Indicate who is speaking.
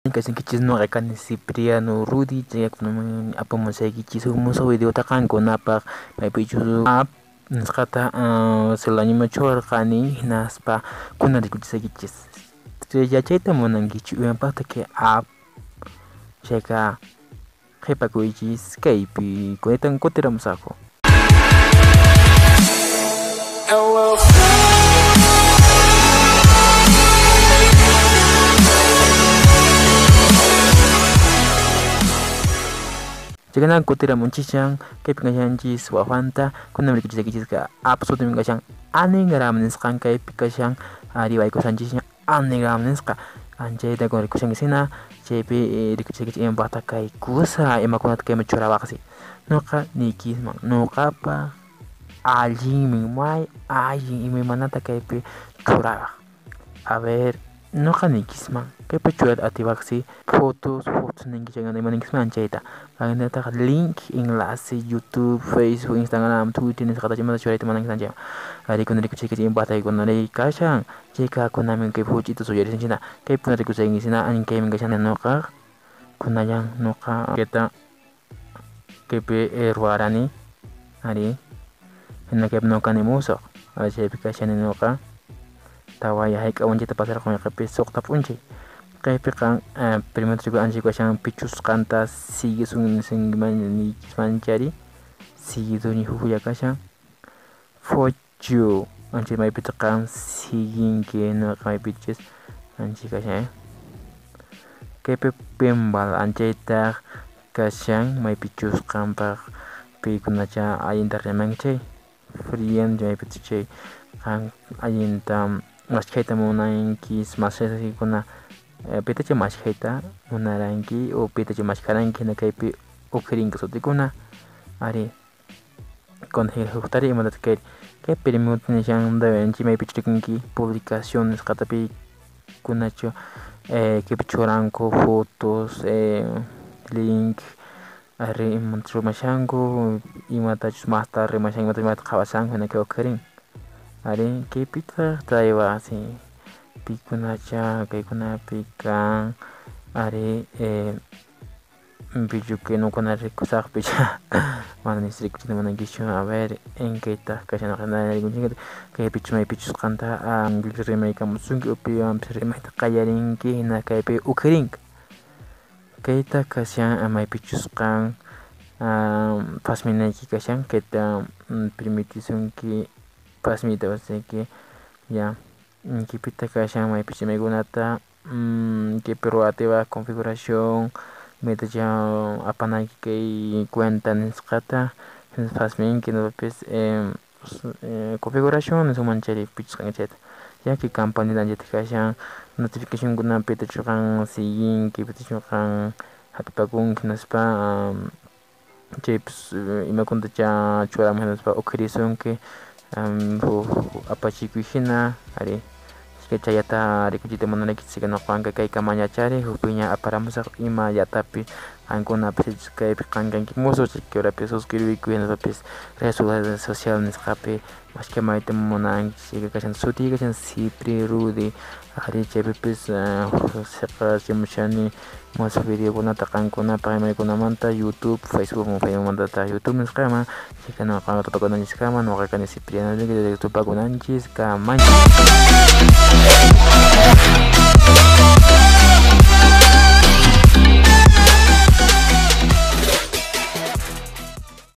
Speaker 1: Kasi kichis no rekan Cipriano Rudy jaya kuno apa mo sa kichis mo sa video takan ko napak may pichu up naskata selanya machor kani naspa kuna di kichis kichis ya chaita mo nang kichu yang pa take up cheka kepa ko kichis Skype ko itang ko tiram sako. Jika nak kutira muncishang, kayak pengajian jis wafanta, kuna mereka jis ka absolut mengajian Anygram niskan kayak pengajian di waiko sanjisnya Anygram niska anjay dah kau rekusang kesina, CP rekusang kesina yang bata kayak kusa emak kunat kayak mencura waksi, noka nikis mang noka apa, aling mingmai aling imana tak kayak pencura, aber noka nikis mang kayak pencura ati waksi fotos nengi jangan emang nikis mang anjay dah. Ang tak link inglasi YouTube, Facebook, Instagram, Twitter ni sekata cuma curi teman yang saja. Hari kau nanti kucing kecil batai kau nanti kasang. Jika kau namin kau puji itu sudah di sini. Kau pun nanti kucing di sini. Angin kau mengkasang noka. Kau nayang noka kita KP warani. Hari hendak kau noka ni musuh. Ada siapa kasang noka. Tawa ya hai kau anjay terpasar kau yang KP sok tapunci. Kayak pekang primer juga anjing kasang picus kanta sigi sungun singman ni mancari sigi tu ni huhu ya kasang fojo anjing mai pekang sigi kena mai picus anjing kasang kayak pembal anjing tak kasang mai picus kampak pekuna ca ayin terjemang cai friend mai picus cai kang ayin tam mas kaita mau naik kis masa sih kuna peta cuma kita menarangki o peta cuma sekarang kena kayak offering ke sotik kuna ari kon hutari imadat kayak perimut yang dah enci mai pichrikin ki publicación kata pi kuna cho kayak pichorangko fotos link ari mentru masyangko imata cus master masyang imata kawasang kena kayak offering ari kayak pita taiwa sih pikun aja kayak kuna pikang ari biju ke no kuna rekusak bija mana ni strik cina mana gisho a ver en kita kasih nak nanya lagi mungkin kayak picu mai picu kanta gilre mai kamu sungguh upi amser mai tak kaya ringki na kayak pe ukering kita kasih mai picu kang pas mina ki kasih kita primiti sungki pas mita wasiki ya kita kasang mai PC mai gunata que proativa configuración meta ya apa naik ke cuenta niskata fasmin que no pues configuración es un mancheri pitch kan chat ya que campaña dan jet kasang notification guna peta chukang sigin que peta chukang happy pagung kinaspa chips ima kunta cha chura manaspa okrison que apa chikuhina hari kita yata rikucite mana lagi sih kena kuangga kayak kamanya cari hupinya apa ramusak ima ya tapi angko na pes kayak kanggang kimuso sih kira pes suscribir ku yang pes redes sosial nih kape mas kemai temu nang sih kacan suti kacan CipriRudy hari cepet pes seperti macam ni masuk video kuna takkan kuna pakai mai kuna manta YouTube Facebook mau pakai manta ta YouTube nih sekarang jika nak kalau tetap nanti sekarang mau kayak ni Cipriano lagi dari YouTube aku nanti sekarang